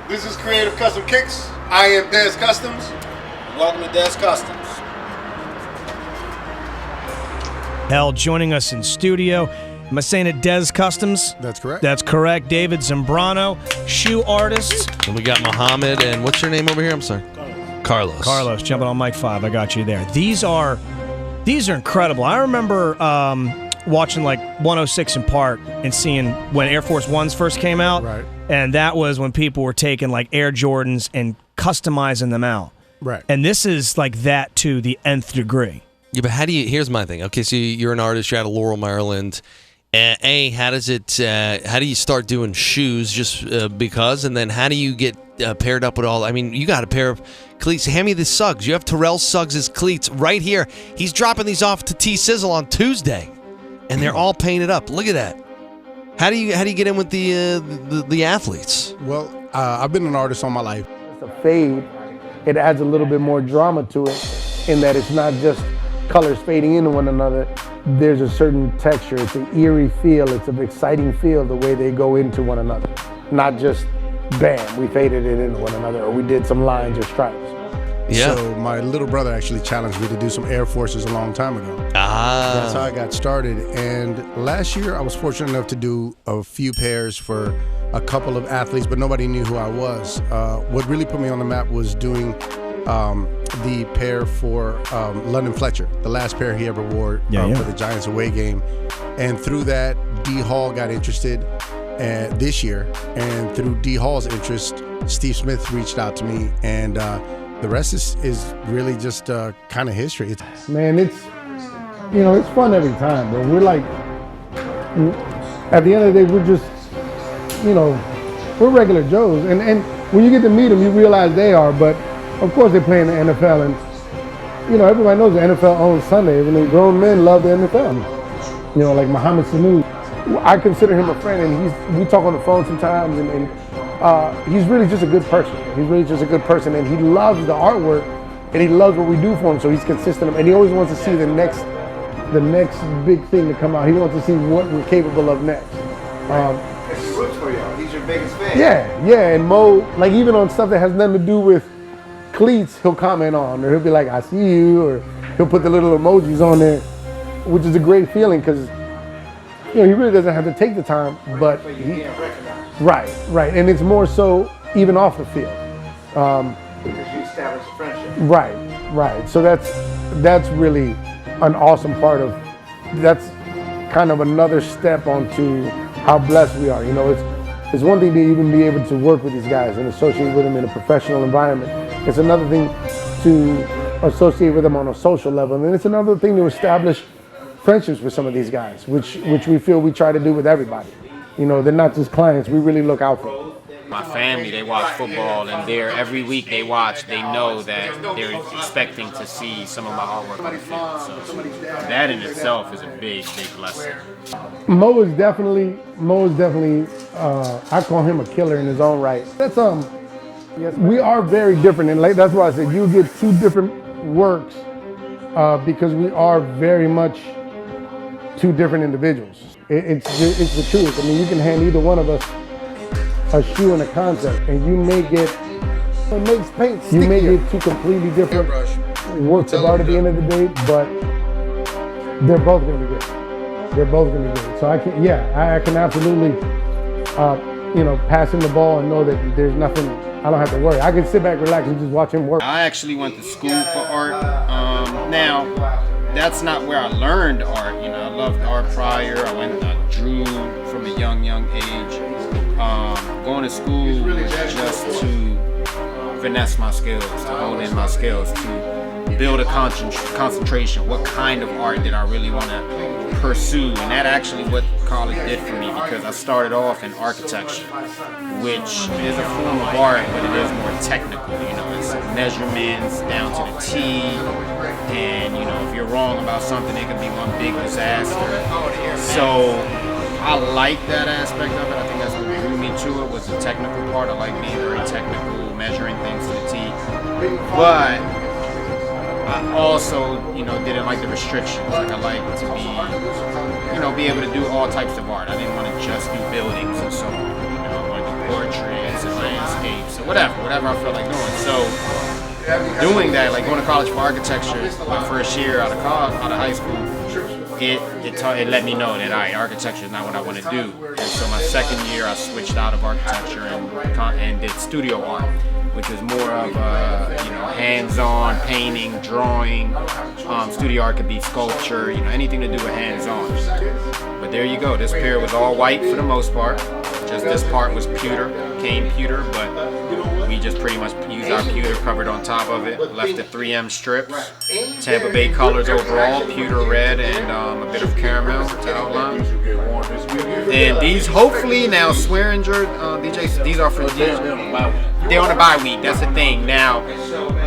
This is Creative Custom Kicks. I am DEZ Customs. Welcome to DEZ Customs. Hell, joining us in studio. Am I saying it, DEZ Customs? That's correct. That's correct. David Zambrano, shoe artist. And we got Muhammad, and what's your name over here? I'm sorry. Carlos. Carlos, jumping on mic 5. I got you there. These are incredible. I remember watching like 106 in Park and seeing when Air Force Ones first came out. Right. And that was when people were taking like Air Jordans and customizing them out. Right. And this is like that to the nth degree. Yeah, but here's my thing. Okay, so you're an artist, you're out of Laurel, Maryland. How do you start doing shoes just because? And then how do you get paired up with all? I mean, you got a pair of cleats. Hand me the Suggs. You have Terrell Suggs' cleats right here. He's dropping these off to T-Sizzle on Tuesday, and they're all painted up. Look at that. How do you get in with the athletes? Well, I've been an artist all my life. It's a fade. It adds a little bit more drama to it in that it's not just colors fading into one another. There's a certain texture. It's an eerie feel. It's an exciting feel the way they go into one another. Not just, bam, we faded it into one another or we did some lines or stripes. Yeah. So my little brother actually challenged me to do some Air Forces a long time ago. That's how I got started. And last year I was fortunate enough to do a few pairs for a couple of athletes, but nobody knew who I was. What really put me on the map was doing the pair for London Fletcher, the last pair he ever wore for the Giants away game. And through that, D. Hall got interested this year. And through D. Hall's interest, Steve Smith reached out to me, and the rest is really just kind of history. Man, it's fun every time, bro. We're like, at the end of the day, we're just, we're regular Joes. And when you get to meet them, you realize they are, but of course they play in the NFL, and everybody knows the NFL owns Sundays, and the grown men love the NFL. Like Mohamed Sanu, I consider him a friend, and we talk on the phone sometimes, and he's really just a good person. He's really just a good person, and he loves the artwork, and he loves what we do for him. So he's consistent, and he always wants to see the next big thing to come out. He wants to see what we're capable of next. He roots for y'all. He's your biggest fan. Yeah, and Mo, like even on stuff that has nothing to do with cleats, he'll comment on, or he'll be like, "I see you," or he'll put the little emojis on there, which is a great feeling because he really doesn't have to take the time, but he right, and it's more so even off the field. Because you establish a friendship. Right. So that's really an awesome part of. That's kind of another step onto how blessed we are. It's one thing to even be able to work with these guys and associate with them in a professional environment. It's another thing to associate with them on a social level, and it's another thing to establish friendships with some of these guys, which we feel we try to do with everybody. They're not just clients. We really look out for them. My family, they watch football, and every week they watch, they know that they're expecting to see some of my artwork on the field. So that in itself is a big blessing. Mo is definitely, I call him a killer in his own right. That's we are very different, and that's why I said you get two different works because we are very much two different individuals. It's the truth. I mean, you can hand either one of us a shoe and a concept, and you may get two completely different works of art at the end of the day, but they're both going to be good. So I can absolutely, pass him the ball and know that there's nothing. I don't have to worry. I can sit back, relax, and just watch him work. I actually went to school for art. Now, that's not where I learned art. I loved art prior. I drew from a young age. Going to school was just to finesse my skills, to hone in my skills, to build a concentration. What kind of art did I really want to pursue? And that actually what college did for me, because I started off in architecture, which is a form of art, but it is more technical. It's measurements down to the T, and if you're wrong about something, it could be one big disaster. So I like that aspect of it. I think that's what drew me to it, was the technical part. I like being very technical, measuring things to the T. But I also, didn't like the restrictions. Like I like to be able to do all types of art. I didn't want to just do buildings and so on. I wanted to do portrait, trees and landscapes or whatever I felt like doing. So doing that, like going to college for architecture my first year out of high school, it let me know that, all right, architecture is not what I want to do. And so my second year, I switched out of architecture and did studio art, which was more of hands-on painting, drawing. Studio art could be sculpture, anything to do with hands-on. But there you go. This pair was all white for the most part. Just this part was cane pewter, but we just pretty much used our pewter covered on top of it. Left the 3M strips, Tampa Bay colors overall, pewter red and a bit of caramel to outline. And these, hopefully, now Swearinger, DJs, these are for they're on a bye week. That's the thing. Now,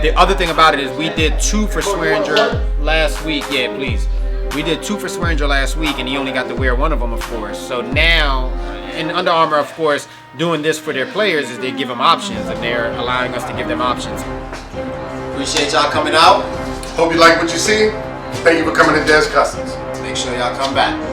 the other thing about it is we did 2 for Swearinger last week. Yeah, please. We did 2 for Swearinger last week, and he only got to wear one of them, of course. So now, and Under Armour, of course, doing this for their players is they give them options, and they're allowing us to give them options. Appreciate y'all coming out. Hope you like what you see. Thank you for coming to DEZ Customs. Make sure y'all come back.